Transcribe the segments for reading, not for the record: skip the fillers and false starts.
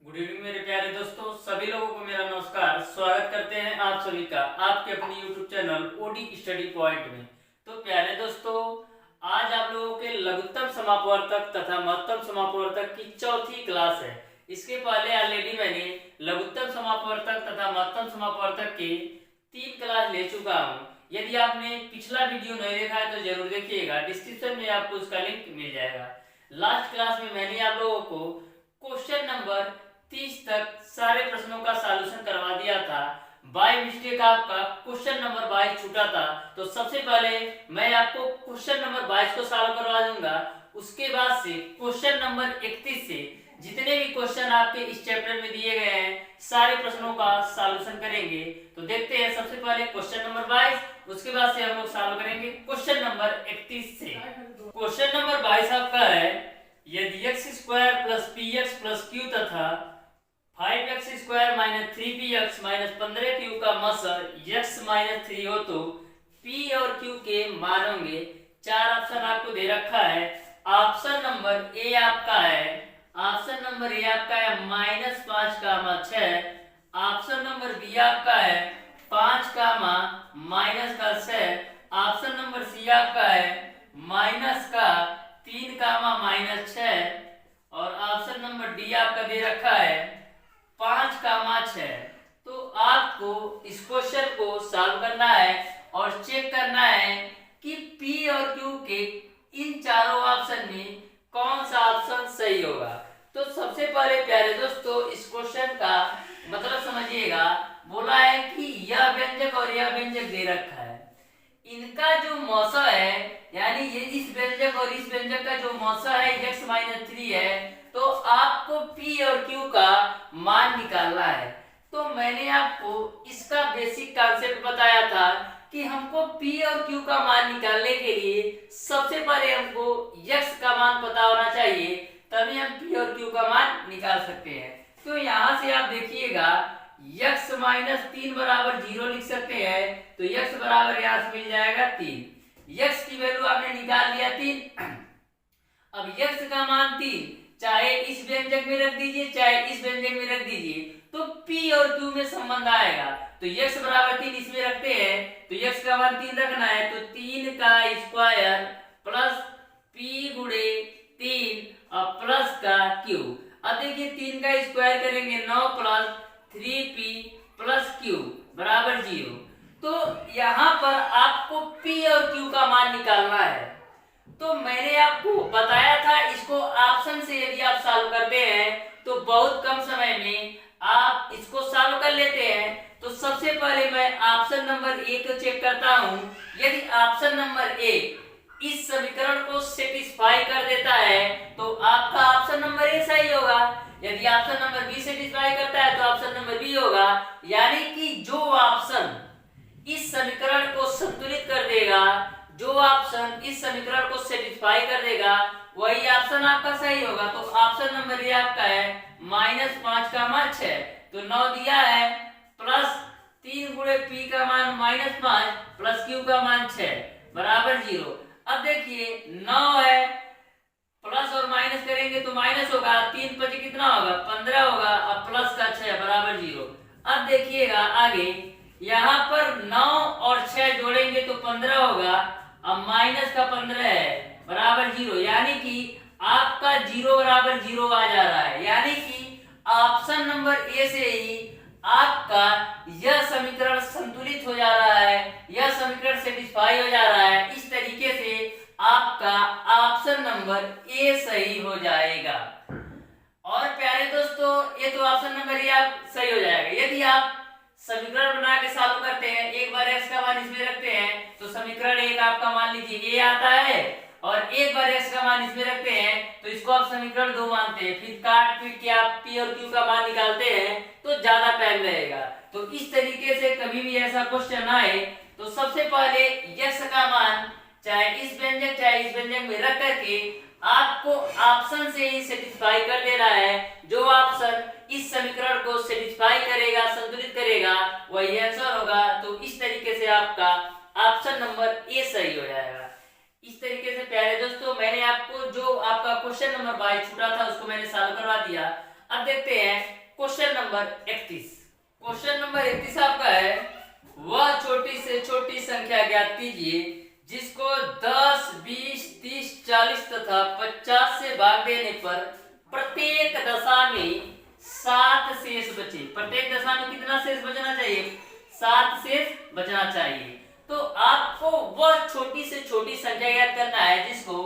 Good evening मेरे प्यारे दोस्तों, सभी लोगों को मेरा नमस्कार। स्वागत करते हैं आप सभी का आपके अपने YouTube channel OD study point में। तो प्यारे दोस्तों, आज आप लोगों के लघुत्तम समापवर्तक तथा महत्तम समापवर्तक की चौथी क्लास है। इसके पहले ऑलरेडी मैंने लघुत्तम समापवर्तक तथा महत्तम समापवर्तक के 3 क्लास ले चुका हूँ। यदि आपने पिछला वीडियो नहीं देखा है तो जरूर देखिएगा, डिस्क्रिप्शन में आपको उसका लिंक मिल जाएगा। लास्ट क्लास में मैंने आप लोगों को क्वेश्चन नंबर 30 तक सारे प्रश्नों का सॉल्यूशन करवा दिया था। बाय मिस्टेक आपका क्वेश्चन नंबर 22 छूटा था, तो सबसे पहले मैं आपको क्वेश्चन नंबर 22 को सॉल्व करवा दूंगा। उसके बाद से क्वेश्चन नंबर 31 से जितने भी क्वेश्चन आपके इस चैप्टर में दिए गए हैं सारे प्रश्नों का सॉल्यूशन करेंगे। तो देखते हैं सबसे पहले क्वेश्चन नंबर 22, उसके बाद से हम लोग सॉल्व करेंगे क्वेश्चन नंबर 31 से। क्वेश्चन नंबर 22 आपका है, यदि x square plus P x plus Q तथा 5x square minus 3px minus 15q का मसर x माइनस 3 हो तो p और q के मान होंगे। 4 ऑप्शन आपको दे रखा है। ऑप्शन नंबर ए आपका है -5 कामा 6। ऑप्शन नंबर बी आपका है 5 कामा माइनस का 6। ऑप्शन नंबर सी आपका है माइनस का 3 कामा माइनस 6। और ऑप्शन नंबर डी आपका दे रखा है 5 कामा 6। तो आपको इस क्वेश्चन को सॉल्व करना है और चेक करना है कि P और Q के इन चारों ऑप्शन में कौन सा ऑप्शन सही होगा। तो सबसे पहले प्यारे दोस्तों, इस क्वेश्चन का मतलब समझिएगा। बोला है कि यह व्यंजक और यह व्यंजक दे रखा है, इनका जो मौसा है यानी ये इस व्यंजक और इस व्यंजक का जो मौसा है x माइनस 3 है, तो आपको P और Q का मान निकालना है। तो मैंने आपको इसका बेसिक कॉन्सेप्ट बताया था कि हमको P और Q का मान निकालने के लिए सबसे पहले हमको x का मान पता होना चाहिए, तभी हम P और Q का मान निकाल सकते हैं। तो यहाँ से आप देखिएगा x माइनस 3 बराबर 0 लिख सकते हैं, तो x बराबर यहाँ से मिल जाएगा 3। x की वैल्यू आपने निकाल लिया 3। अब x का मान 3 चाहे इस व्यंजक में रख दीजिए चाहे इस व्यंजक में रख दीजिए, तो P और Q में संबंध आएगा। तो x बराबर 3 इसमें रखते हैं, तो x का मान 3 रखना है, तो 3 का स्क्वायर प्लस P गुणे 3 और प्लस का Q। अब देखिए 3 का स्क्वायर करेंगे 9 प्लस 3p प्लस Q बराबर 0। तो यहाँ पर आपको P और Q का मान निकालना है। तो मैंने आपको बताया था इसको ऑप्शन से यदि आप सॉल्व करते हैं तो बहुत कम समय में आप इसको सॉल्व कर लेते हैं। तो सबसे पहले मैं ऑप्शन नंबर ए को चेक करता हूं। यदि ऑप्शन नंबर ए इस समीकरण को सेटिस्फाई कर देता है तो आपका ऑप्शन नंबर ए सही होगा। यदि ऑप्शन नंबर बी सेटिस्फाई करता है तो ऑप्शन नंबर बी होगा। यानी कि जो ऑप्शन इस समीकरण को संतुलित कर देगा, जो ऑप्शन इस समीकरण को सेटिस्फाई कर देगा, वही ऑप्शन आपका सही होगा। तो ऑप्शन नंबर ए आपका है -5 का मान 6। तो 9 दिया है प्लस 3 गुणे p का मान -5 प्लस q का मान 6 बराबर 0। अब देखिए 9 है, प्लस और माइनस करेंगे तो माइनस होगा, 3 5 कितना होगा 15 होगा, अब प्लस का 6 बराबर 0। अब देखिएगा आगे यहाँ पर 9 और 6 जोड़ेंगे तो 15 होगा, अब माइनस का 15 है बराबर 0। यानी कि आपका 0 बराबर 0 आ जा रहा है। यानी कि ऑप्शन नंबर ए से ही आपका यह समीकरण संतुलित हो जा रहा है, यह समीकरण सेटिस्फाई हो जा रहा है। इस तरीके से आपका ऑप्शन नंबर ए सही हो जाएगा। और प्यारे दोस्तों, ये तो ऑप्शन नंबर ए आप सही हो जाएगा। यदि आप समीकरण बना के सॉल्व करते हैं, एक बार x का मान इसमें रखते हैं तो समीकरण एक आपका मान लीजिए a आता है, और एक बार x का मान इसमें रखते हैं तो इसको आप समीकरण 2 मानते हैं। फिर काट पीट के आप p और q का मान निकालते हैं तो ज्यादा टाइम लगेगा। तो इस तरीके से कभी भी ऐसा क्वेश्चन आए तो सबसे पहले x का मान चाहे इस व्यंजक चाहे इस व्यंजक में रख करके आपको ऑप्शन से ही सेटिस्फाई कर देना है। जो ऑप्शन इस समीकरण को सेटिस्फाई करेगा, संतुलित करेगा, वही आंसर होगा। तो इस तरीके से आपका ऑप्शन नंबर ए सही हो जाएगा। इस तरीके से प्यारे दोस्तों, मैंने आपको जो आपका क्वेश्चन नंबर 22 छूटा था उसको मैंने सॉल्व करवा दिया। अब देखते हैं क्वेश्चन नंबर 31। क्वेश्चन नंबर 31 आपका है, वह छोटी से छोटी संख्या ज्ञात कीजिए जिसको 10, 20, 30, 40 तथा 50 से भाग देने पर प्रत्येक दशा में 7 शेष बचे। प्रत्येक दशा में कितना शेष बचना चाहिए? 7 शेष बचना चाहिए। तो आपको वह छोटी से छोटी संख्या ज्ञात करना है जिसको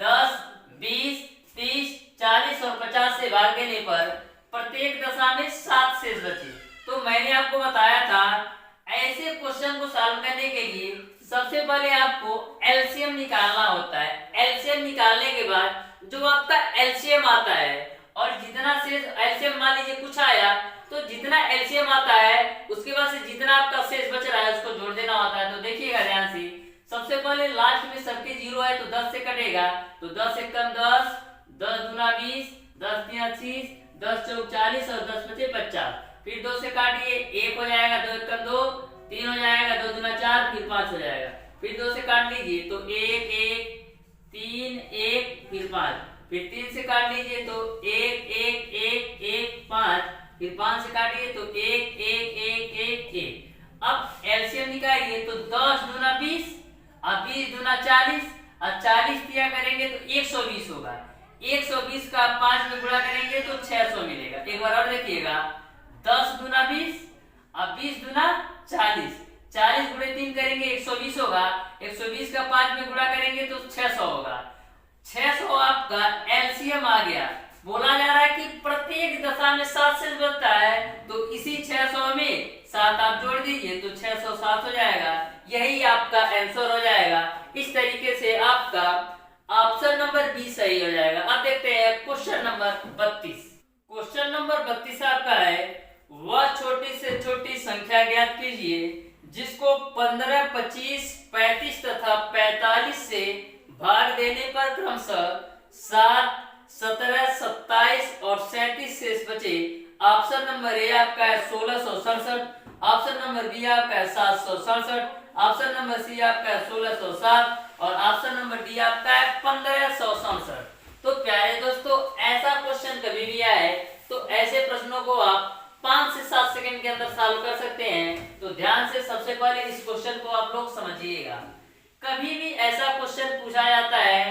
10, 20, 30, 40 और 50 से भाग देने पर प्रत्येक दशा में 7 शेष बचे। तो मैंने आपको बताया था ऐसे क्वेश्चन को सॉल्व करने के लिए सबसे पहले आपको एलसीएम निकालना होता है। एलसीएम निकालने के बाद जो आपका एलसीएम आता है और जितना शेष एलसीएम मान लीजिए कुछ आया, तो जितना एलसीएम आता है उसके बाद से जितना आपका शेष बच रहा है उसको जोड़ देना होता है। तो देखिएगा ध्यान से, सबसे पहले लास्ट में सबके 0 है तो 10 से कटेगा, तो 10 एक कम 10, 10 दूना 20, 10 तिया 30, 10 चौक 40 और 10 बचे 50। फिर 2 से काटिए, 1 हो जाएगा, 2 एक कम 2, 3 हो जाएगा, 2 दूना 4, फिर 5 हो जाएगा। फिर 2 से काट लीजिए तो 1 1, 3 1, फिर 5, फिर 3 से काट लीजिए तो 1 1 1 1 5, फिर 5 से काटिए तो 1 1 1 1 1। अब एलसीएम निकालिए तो 10 दूना 20 और 20 दूना 40 और 40 दिया करेंगे तो 120 होगा। 120 का 5 में गुणा करेंगे तो 600 मिलेगा। एक बार और देखिएगा, 10 दूना 20 और 20 दूना 40, 40 गुणे 3 करेंगे 120 होगा। 120 का 5 में गुणा करेंगे तो 600 होगा। 600 आपका एलसीएम आ गया। बोला जा रहा है कि प्रत्येक दशा में 7 शेष बचता है, तो इसी 600 में 7 आप जोड़ दीजिए तो 607 हो जाएगा। यही आपका आंसर हो जाएगा। इस तरीके से आपका ऑप्शन नंबर बी सही हो जाएगा। अब देखते हैं क्वेश्चन नंबर 32। क्वेश्चन नंबर 32 आपका है, वह छोटी से छोटी संख्या ज्ञात कीजिए जिसको 15, 25, 35 तथा 45 से भाग देने पर क्रमशः 7, 17, 27 और 37 शेष बचे। ऑप्शन नंबर ए आपका है 1667, ऑप्शन नंबर बी आपका है 767, ऑप्शन नंबर सी आपका है 1607 और ऑप्शन नंबर डी आपका है 1567। तो प्यारे दोस्तों, ऐसा क्वेश्चन कभी भी आए तो ऐसे प्रश्नों को आप 5 से 7 सेकंड के अंदर सॉल्व कर सकते हैं। तो ध्यान से सबसे पहले इस क्वेश्चन को आप लोग समझिएगा। कभी भी ऐसा क्वेश्चन पूछा जाता है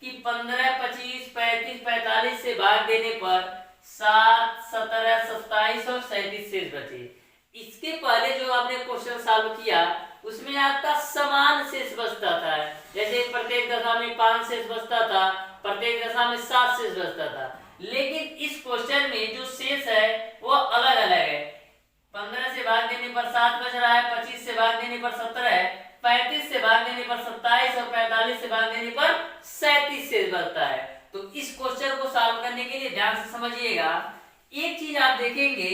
कि 15, 25, 35, 45 से भाग देने पर 7, 17, 27 और 37 शेष बचे। इसके पहले जो आपने क्वेश्चन सॉल्व किया उसमें आपका समान शेष बचता था। जैसे प्रत्येक दशा में 5 शेष बचता था, प्रत्येक दशा में 7 शेष बचता था। लेकिन इस क्वेश्चन में जो शेष है वो अलग अलग है। 15 से भाग देने पर 7 बच रहा है, 25 से भाग देने पर 17 है, 35 से भाग देने पर 27 और 45 से भाग देने पर 37 शेष बचता है। तो इस क्वेश्चन को सॉल्व करने के लिए ध्यान से समझिएगा। एक चीज आप देखेंगे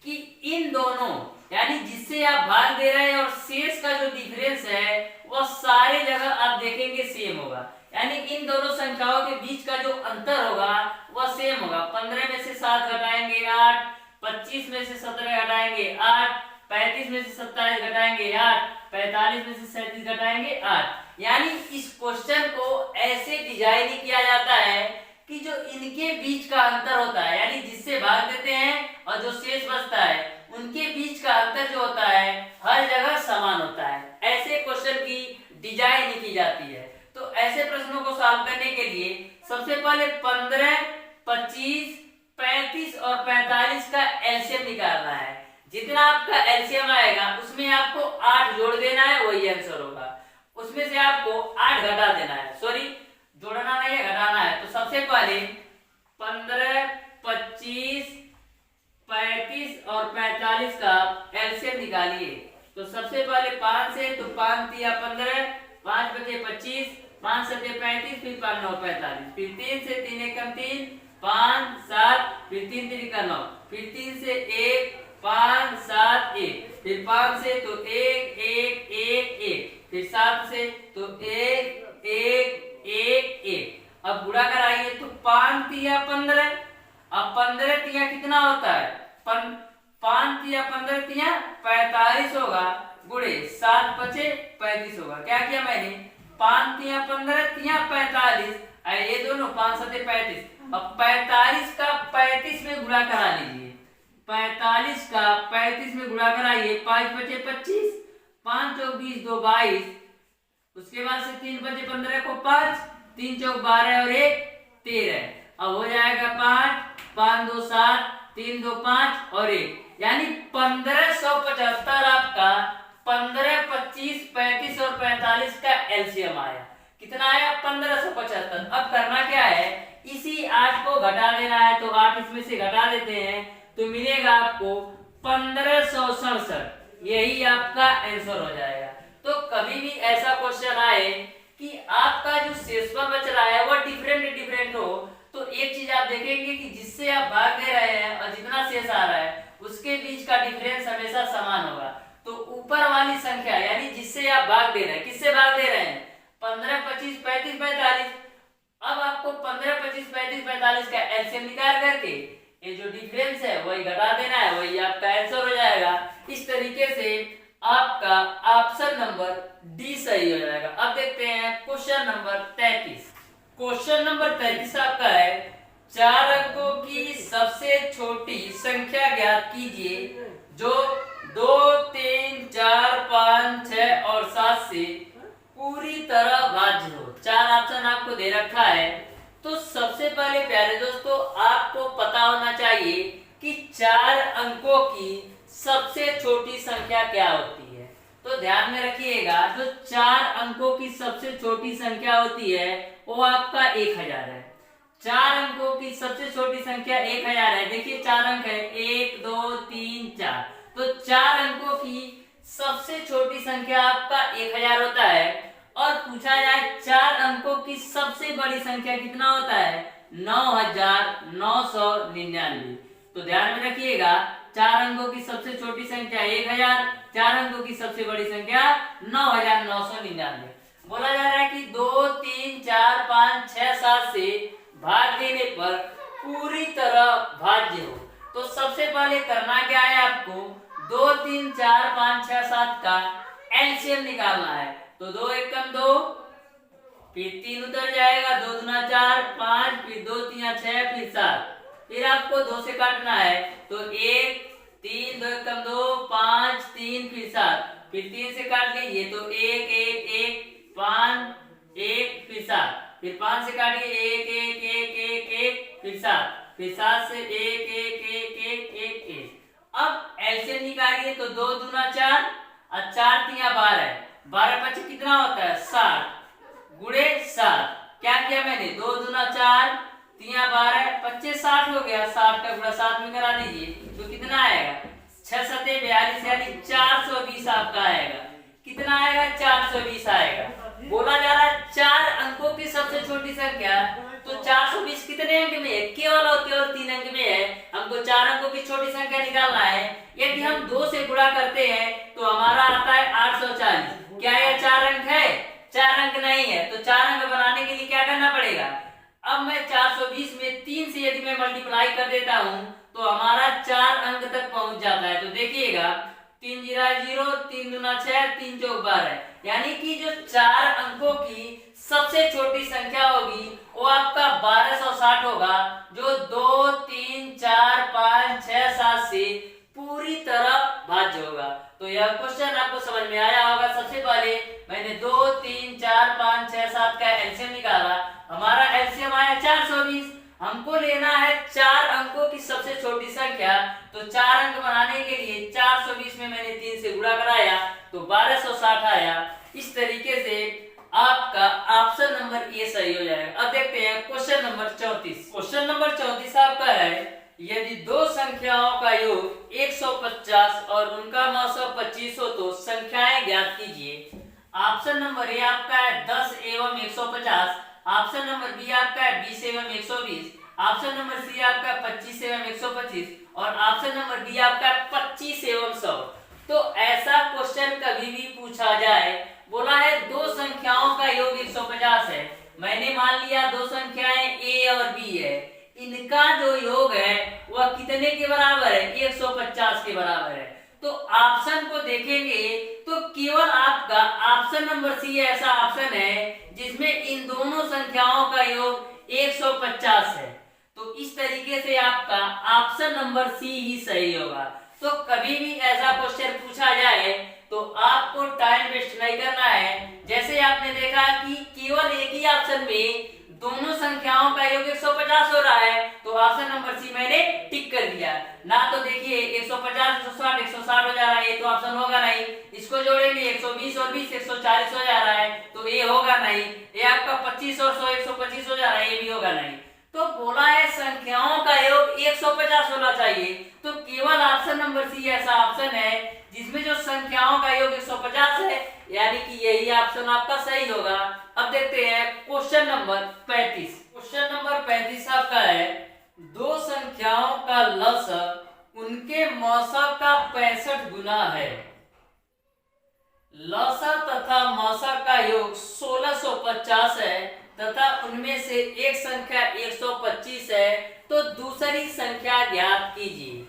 कि इन दोनों यानी जिससे आप भाग दे रहे हैं और शेष का जो डिफरेंस है वह सारे जगह आप देखेंगे सेम होगा। यानी इन दोनों संख्याओं के बीच का जो अंतर होगा वह सेम होगा। 15 में से 7 घटाएंगे 8, 25 में से 17 घटाएंगे 8, 35 में से 27 घटाएंगे 8, 45 में से 37 घटाएंगे 8। यानी इस क्वेश्चन को ऐसे डिजाइन किया जाता है कि जो इनके बीच का अंतर होता है यानी जिससे भाग देते हैं और जो शेष बचता है उनके बीच का अंतर जो होता है हर जगह समान होता है। ऐसे क्वेश्चन की डिजाइन की जाती है। तो ऐसे प्रश्नों को सॉल्व करने के लिए सबसे पहले 15, 25, 35 और 45 का एलसीएम निकालना है। जितना आपका एलसीएम आएगा उसमें आपको 8 जोड़ देना है, वही आंसर होगा। उसमें से आपको 8 घटा देना है, सॉरी जोड़ना नहीं है घटाना है। तो सबसे पहले 15, 25, 35 और 45 का एलसीएम निकालिए। तो सबसे पहले 5 से, तो 5 तिया 15, 5 बचे 25, 5 सते 35, फिर 5 9 45, फिर 3 से 3 एकम 3, 5 7, फिर 3 3 का 9, फिर 3 से 1 5 7 1, फिर 5 से तो 1 1 1 1, फिर 7 से तो 1 1 1 1। अब गुणा कराइए तो 5 तिया 15, अब 15 तिया कितना होता है 5 तिया 15 तिया 45 होगा, गुणे 7 बचे 35 होगा। क्या किया मैंने 5 तिया 15 तिया 45, ये दोनों 5 सते 35, अब 45 का 35 में गुणा करा लीजिए, 45 का 35 में गुणा कराइए, 5 बचे 25, 5 चौक 20, 2 22, उसके बाद से 3 बचे 15 को 5, 3 चौक 12 और 1 13। अब हो जाएगा 5, 5 2 7, 3 2 5 और 1, यानी 1575 आपका 15, 25, 35 और 45 का एलसीएम आया। कितना आया? 1575। अब करना क्या है, इसी 8 को घटा देना है, तो 8 इसमें से घटा देते हैं तो मिलेगा आपको 1567। यही आपका आंसर हो जाएगा। तो कभी भी ऐसा क्वेश्चन आए कि आपका जो शेषफल बच रहा है वह डिफरेंट हो, तो एक चीज आप देखेंगे कि जिससे आप भाग दे रहे हैं और जितना शेष आ रहा है उसके बीच का डिफरेंस हमेशा समान होगा। तो ऊपर वाली संख्या यानी जिससे आप भाग दे रहे हैं, किससे भाग दे रहे हैं? 15, 25, 35, 45। अब आपको 15, 25, 35, 45 का एलसीएम निकाल करके ये जो डिफरेंस है वही घटा देना है, वही आपका आंसर हो जाएगा। इस तरीके से आपका ऑप्शन नंबर डी सही हो जाएगा। अब देखते हैं क्वेश्चन नंबर 33। क्वेश्चन नंबर 33 आपका है, 4 अंकों की सबसे छोटी संख्या ज्ञात कीजिए जो 2, 3, 4, 5, 6 और 7 से पूरी तरह भाज्य हो। 4 ऑप्शन आपको दे रखा है। तो सबसे पहले प्यारे दोस्तों आपको पता होना चाहिए कि 4 अंकों की सबसे छोटी संख्या क्या होती है। तो ध्यान में रखिएगा, जो 4 अंकों की सबसे छोटी संख्या होती है वो आपका 1000 है। 4 अंकों की सबसे छोटी संख्या 1000 है। देखिए 4 अंक है, 1 2 3 4। तो 4 अंकों की सबसे छोटी संख्या आपका 1000 होता है। और पूछा जाए 4 अंकों की सबसे बड़ी संख्या कितना होता है? 9999। तो ध्यान में रखिएगा, 4 अंकों की सबसे छोटी संख्या 1000, 4 अंकों की सबसे बड़ी संख्या 9999। बोला जा रहा है कि 2, 3, 4, 5, 6, 7 से भाग देने पर पूरी तरह भाज्य हो। तो सबसे पहले करना क्या है आपको? 2, 3, 4, 5, 6, 7 का एलसीएम निकालना है। तो 2 एकम 2, फिर 3 उतर जाएगा, 2 दूना 4, 5, फिर 2 3 6, फिर 7। फिर आपको 2 से काटना है तो 1 3, 2 एकम 2, 5 3, फिर 7, फिर 3 से काट लीजिए तो 1 1 1, 5 1, फिर 7, फिर 5 से काटिए 1 1 1 1 1, फिर 7, फिर 7 से 1 1 1 1 1 1। अब एलसीएम निकालिए तो 2 दूना 4 और 4 तिया 12, 12 पचे कितना होता है? 60 गुणे 7। क्या किया मैंने? 2 दूना 4 तिया 12, 25 60 हो गया। 60 का गुणा 7 में करा दीजिए तो कितना आएगा? 6 7 42, यानी 420 आपका आएगा। कितना आएगा? 420 आएगा। बोला जा रहा है 4 अंकों की सबसे छोटी संख्या, तो 420 कितने अंक में है? केवल और केवल 3 अंक में है। हमको 4 अंकों की छोटी संख्या निकालना है। यदि हम 2 से गुणा करते हैं तो हमारा आता है 840। क्या यह 4 अंक है? 4 अंक नहीं है। तो 4 अंक बनाने के लिए क्या करना पड़ेगा? अब मैं 420 में 3 से यदि मैं मल्टीप्लाई कर देता हूं तो हमारा 4 अंक तक पहुंच जाता है। तो देखिएगा 3 जीरा 0, 3 दूना 6, 3 चौक 12, यानी कि जो 4 अंकों की सबसे छोटी संख्या होगी वो आपका 1260 होगा, जो 2 3 4 5 6 7 से पूरी तरह भाज्य होगा। तो यह क्वेश्चन आपको समझ में आया होगा। सबसे पहले मैंने 2 3 4 5 6 7 का एलसीएम निकाला, हमारा एलसीएम आया 420। हमको लेना है 4 अंकों की सबसे छोटी संख्या। तो 4 अंक बनाने के लिए 420 में मैंने 3 से गुणा कराया तो 1260 आया। इस तरीके से आपका ऑप्शन नंबर ए सही हो जाएगा। अब देखते हैं क्वेश्चन नंबर 34। क्वेश्चन नंबर 34 आपका है, यदि दो संख्याओं का योग 150 और उनका मौसम 25 हो तो संख्याएं ज्ञात कीजिए। ऑप्शन नंबर ए आपका है 10 एवं 150, ऑप्शन नंबर बी आपका है 20 एवं 120, ऑप्शन नंबर सी आपका 25 एवं 125 और ऑप्शन नंबर डी आपका 25 एवं 100। तो ऐसा क्वेश्चन कभी भी पूछा जाए, बोला है दो संख्याओं का योग 150 है, मैंने मान लिया दो संख्याएं ए और बी है, इनका जो योग है वह कितने के बराबर है? 150 के बराबर है। तो ऑप्शन को देखेंगे तो केवल आपका ऑप्शन नंबर सी ऐसा ऑप्शन है जिसमें इन दोनों संख्याओं का योग 150 है। तो इस तरीके से आपका ऑप्शन नंबर सी ही सही होगा। तो कभी भी ऐसा क्वेश्चन पूछा जाए तो आपको टाइम वेस्ट नहीं करना है। जैसे आपने देखा कि केवल एक ही ऑप्शन में दोनों संख्याओं का योग 150 हो रहा है, तो ऑप्शन नंबर सी मैंने टिक कर दिया। ना तो देखिए 150 160 160 हो जा रहा है, ये तो ऑप्शन होगा नहीं। इसको जोड़ेंगे 120 और 20 140 हो जा रहा है, तो ये होगा नहीं। ये आपका 25 और 100 125 हो जा रहा है, ये भी होगा नहीं। तो बोला है संख्याओं का योग 150 होना चाहिए, तो केवल ऑप्शन नंबर सी ऐसा ऑप्शन है जिसमें जो संख्याओं का योग 150 है, यानी कि यही ऑप्शन आपका सही होगा। अब देखते हैं क्वेश्चन नंबर 35। क्वेश्चन नंबर 35 आपका है, दो संख्याओं का लसाअ उनके मौसा का 65 गुना है। लसाअ तथा मौसा का योग 1650 है तथा उनमें से एक संख्या 125 है, तो दूसरी संख्या ज्ञात कीजिए।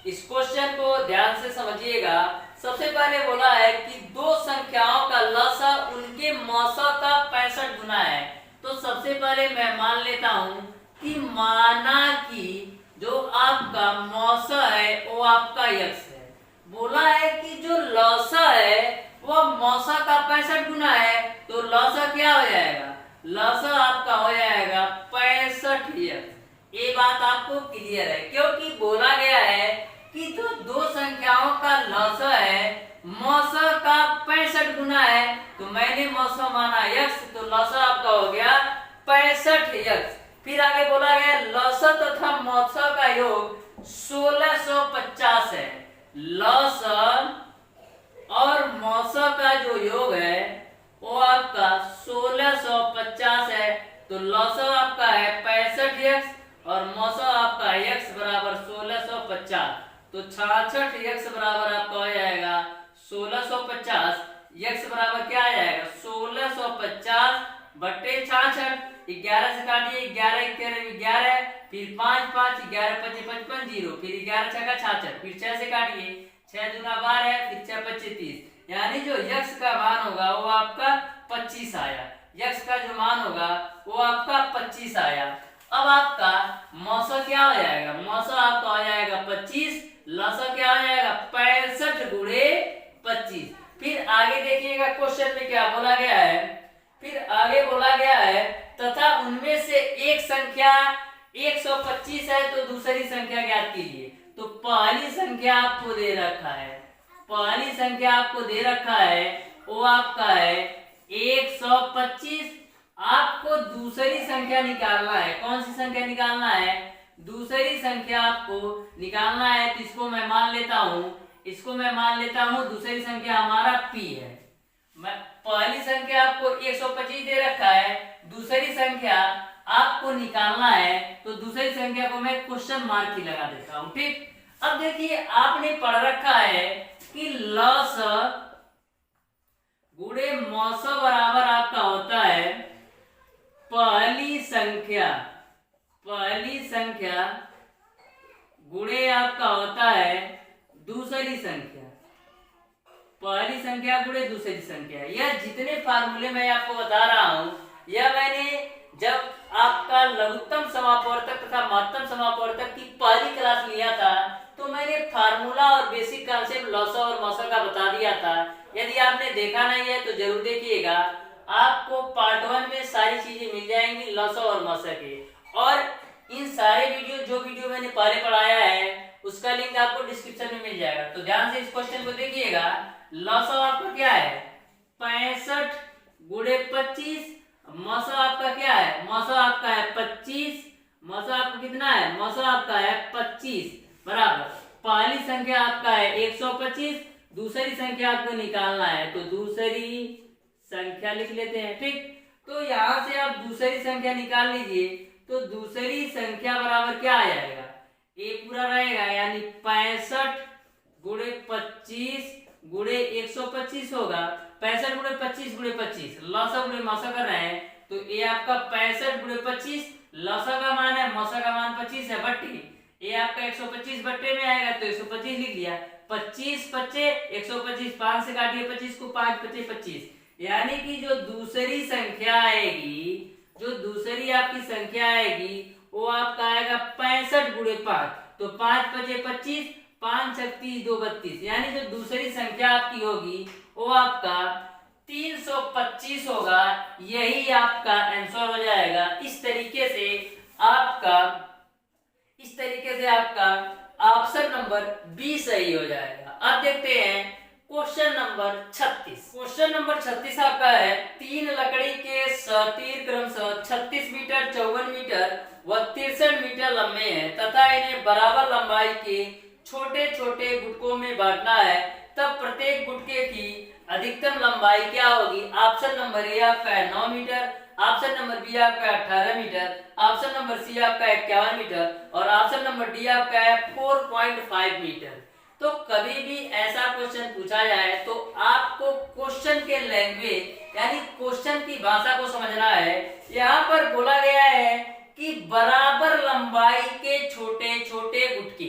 इस क्वेश्चन को ध्यान से समझिएगा। सबसे पहले बोला है कि दो संख्याओं का लसाअ उनके मौसा का 65 गुना है। तो सबसे पहले मैं मान लेता हूं कि माना कि जो आपका मौसा है वो आपका यक्स है। बोला है कि जो लसाअ है वो मौसा का 65 गुना है, तो लसाअ क्या हो जाएगा? लसाअ आपका हो जाएगा 65 यक्स। ये बात आपको क्लियर है, क्योंकि बोला गया है कि जो दो संख्याओं का लसाअ है मौसा का 65 गुना है, तो मैंने मौसा माना यक्स, तो लसाअ आपका हो गया 65 यक्स। फिर आगे बोला गया लसाअ तथा मौसा का योग 1650 है। लसाअ और मौसा का जो योग है वो आपका 1650 है, तो लसाअ आपका है 65 यक्स और मौसा आपका यक्स बराबर 1650, तो 66 यक्स बराबर आपका हो जाएगा 1650। यक्स बराबर क्या आ जाएगा? 1650 बट्टे 66। 11 से काटिए, 11 1 13 11, फिर 5 5 11 5 55 0, फिर 11 6 का 66, फिर 6 से काटिए, 6 दूना 12, फिर 6 25 30, यानी जो यक्स का मान होगा वो आपका 25 आया। यक्स का जो मान होगा वो आपका 25 आया। अब आपका मौसा क्या हो जाएगा? मौसा आपका हो जाएगा 25, लसाअ क्या हो जाएगा? 65 गुणे 25। फिर आगे देखिएगा क्वेश्चन में क्या बोला गया है। फिर आगे बोला गया है तथा उनमें से एक संख्या 125 है, तो दूसरी संख्या ज्ञात कीजिए। तो पहली संख्या आपको दे रखा है, पहली संख्या आपको दे रखा है वो आपका है 125। आपको दूसरी संख्या निकालना है। कौन सी संख्या निकालना है? दूसरी संख्या आपको निकालना है। तो इसको मैं मान लेता हूं, इसको मैं मान लेता हूं दूसरी संख्या हमारा p है। मैं पहली संख्या आपको 125 दे रखा है, दूसरी संख्या आपको निकालना है, तो दूसरी संख्या को मैं क्वेश्चन मार्क ही लगा देता हूं। ठीक, अब देखिए आपने पढ़ रखा है कि लसाअ गुणे मौसा बराबर आपका होता है पहली संख्या गुणे आपका होता है दूसरी संख्या। पहली संख्या गुणे दूसरी संख्या। यह जितने फार्मूले मैं आपको बता रहा हूं, यह मैंने जब आपका लघुत्तम समापवर्तक तथा महत्तम समापवर्तक की पहली क्लास लिया था, तो मैंने फार्मूला और बेसिक कॉन्सेप्ट लसाअ और मौसा का बता दिया था। यदि आपने देखा नहीं है तो जरूर देखिएगा। आपको पार्ट 1 में सारी चीजें मिल जाएंगी लसाअ और मौसा के, और इन सारे वीडियो जो वीडियो मैंने पहले पढ़ाया है उसका लिंक आपको डिस्क्रिप्शन में मिल जाएगा। तो ध्यान से इस क्वेश्चन को देखिएगा। लसाअ आपका क्या है? 65 गुणे 25। मौसा आपका क्या है? मौसा आपका है 25। मौसा आपका कितना है? मौसा आपका है 25 बराबर पहली संख्या आपका है 125, दूसरी संख्या आपको निकालना है, तो दूसरी संख्या लिख लेते हैं। ठीक, तो यहां से आप दूसरी संख्या निकाल लीजिए, तो दूसरी संख्या बराबर क्या आ जाएगा? ए पूरा रहेगा, यानी 65 गुणे 25 गुणे 125 होगा। 65 गुणे 25 गुणे 25, लसाअ गुणे मौसा कर रहे हैं, तो ये आपका 65 गुणे 25, लसाअ का मान है, मौसा का मान 25 है, बट्टे ये आपका 125 बट्टे में आएगा, तो 125 लिख लिया। 25 बच्चे 125, 5 से काटिए 25 को, 5 बच्चे 25, यानी कि जो दूसरी संख्या आएगी, जो दूसरी आपकी संख्या आएगी वो आपका आएगा 65 गुणे 5, तो 5 पचे 25, 5 छक 30, 2 32, यानी जो दूसरी संख्या आपकी होगी वो आपका 325 होगा। यही आपका आंसर हो जाएगा। इस तरीके से आपका ऑप्शन नंबर बी सही हो जाएगा। अब देखते हैं क्वेश्चन नंबर 36। क्वेश्चन नंबर 36 आपका है, 3 लकड़ी के तीर क्रमशः 36 मीटर, 54 मीटर व 63 मीटर लंबे हैं तथा इन्हें बराबर लंबाई के छोटे छोटे गुटकों में बांटना है, तब प्रत्येक गुटके की अधिकतम लंबाई क्या होगी? ऑप्शन नंबर ए आपका है 9 मीटर, ऑप्शन नंबर बी आपका 18 मीटर, ऑप्शन नंबर सी आपका 51 मीटर और ऑप्शन नंबर डी आपका है 4.5 मीटर। तो कभी भी ऐसा क्वेश्चन पूछा जाए तो आपको क्वेश्चन के लैंग्वेज यानी क्वेश्चन की भाषा को समझना है। यहाँ पर बोला गया है कि बराबर लंबाई के छोटे छोटे गुटके,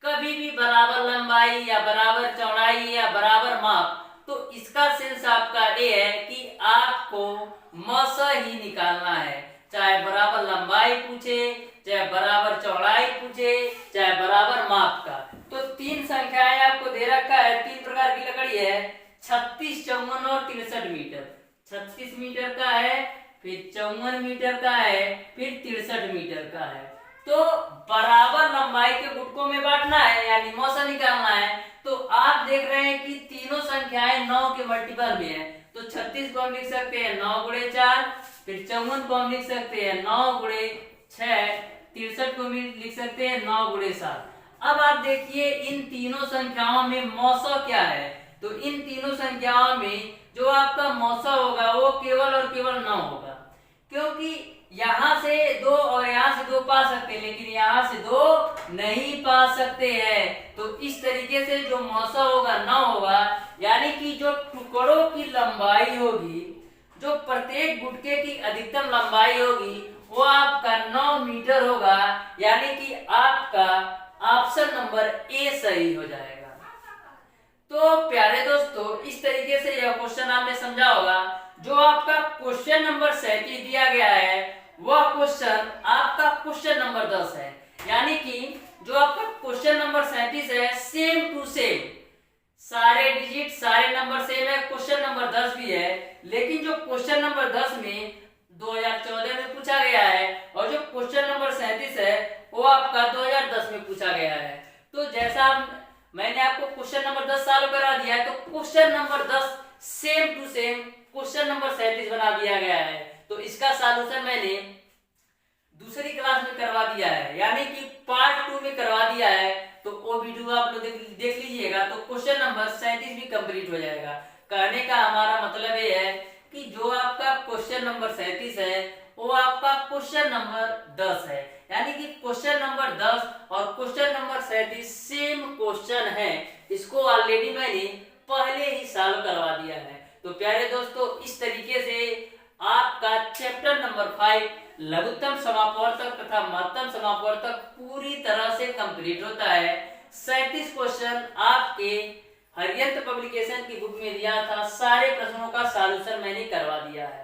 कभी भी बराबर लंबाई या बराबर चौड़ाई या बराबर माप, तो इसका सेंस आपका ये है कि आपको मस ही निकालना है। चाहे बराबर लंबाई पूछे, चाहे बराबर चौड़ाई पूछे, चाहे बराबर माप का। तो 3 संख्याएं आपको दे रखा है, 3 प्रकार की लकड़ी है, 36, 54 और 63 मीटर। 36 मीटर का है, फिर 54 मीटर का है, फिर 63 मीटर का है। तो बराबर लंबाई के गुटकों में बांटना है यानी मौसा निकालना है। तो आप देख रहे हैं कि तीनों संख्याएं 9 के मल्टीपल में है, तो 36 को हम लिख सकते हैं 9 गुणे 4, फिर 54 को हम लिख सकते हैं 9 गुणे 6, 63 को भी लिख सकते हैं 9 गुणे 7। अब आप देखिए इन तीनों संख्याओं में मौसा क्या है, तो इन तीनों संख्याओं में जो आपका मौसा होगा वो केवल और केवल 9 होगा, क्योंकि यहाँ से 2 और यहाँ से 2 पा सकते हैं, लेकिन यहाँ से 2 नहीं पा सकते हैं। तो इस तरीके से जो मौसा होगा 9 होगा, यानी कि जो टुकड़ों की लंबाई होगी, जो प्रत्येक गुटके की अधिकतम लंबाई होगी वो आपका 9 मीटर होगा, यानी कि आपका ऑप्शन नंबर ए सही हो जाएगा। तो प्यारे दोस्तों, इस तरीके से यह क्वेश्चन आपने समझा होगा। जो आपका क्वेश्चन नंबर 37 दिया गया है वह क्वेश्चन आपका क्वेश्चन नंबर 10 है, यानी कि जो आपका क्वेश्चन नंबर 37 है सेम टू सेम, सारे डिजिट सारे नंबर सेम है। क्वेश्चन नंबर 10 भी है, लेकिन जो क्वेश्चन नंबर 10 में 2014 में पूछा गया है और जो क्वेश्चन नंबर 37 है वो आपका 2010 में पूछा गया है। तो जैसा मैंने आपको क्वेश्चन नंबर 10 सॉल्व करा दिया है, तो question number 10 same to same question number 37 बना दिया गया है। तो इसका सॉल्यूशन मैंने दूसरी क्लास में करवा दिया है, यानी कि पार्ट 2 में करवा दिया है। तो वो वीडियो आप लोग देख लीजिएगा, तो क्वेश्चन नंबर 37 भी कंप्लीट हो जाएगा। कहने का हमारा मतलब ये है कि जो आपका क्वेश्चन नंबर 37 है वो आपका क्वेश्चन नंबर 10 है, यानी कि क्वेश्चन नंबर 10 और क्वेश्चन नंबर 37 सेम क्वेश्चन है। इसको ऑलरेडी मैंने पहले ही सॉल्व करवा दिया है। तो प्यारे दोस्तों, इस तरीके से आपका चैप्टर नंबर 5 लघुत्तम समापवर्तक तथा महत्तम समापवर्तक पूरी तरह से कंप्लीट होता है। 37 क्वेश्चन आपके हरियंत पब्लिकेशन की बुक में दिया था, सारे प्रश्नों का सॉल्यूशन मैंने करवा दिया है।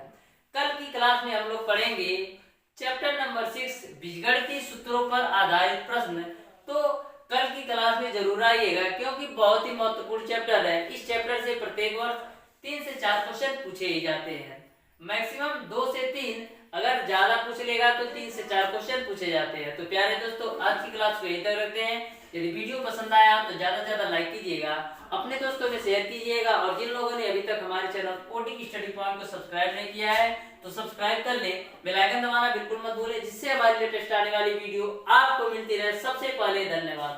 कल की क्लास में हम लोग पढ़ेंगे चैप्टर नंबर 6 बीजगणितीय सूत्रों पर आधारित प्रश्न। तो कल की क्लास में जरूर आइएगा, क्योंकि बहुत ही महत्वपूर्ण चैप्टर है। इस चैप्टर से प्रत्येक वर्ष 3 से 4 क्वेश्चन पूछे ही जाते हैं, मैक्सिमम 2 से 3, अगर ज्यादा पूछ लेगा तो 3 से 4 क्वेश्चन पूछे जाते हैं। तो प्यारे दोस्तों, आज की क्लास को यहीं तक रखते हैं। यदि वीडियो पसंद आया तो ज्यादा से ज्यादा लाइक कीजिएगा, अपने दोस्तों में शेयर कीजिएगा, और जिन लोगों ने अभी तक हमारे चैनल कोडिंग स्टडी पॉइंट को सब्सक्राइब नहीं किया है तो सब्सक्राइब कर ले, बेल आइकन दबाना बिल्कुल मत भूलें, जिससे हमारी लेटेस्ट आने वाली वीडियो आपको मिलती रहे सबसे पहले। धन्यवाद।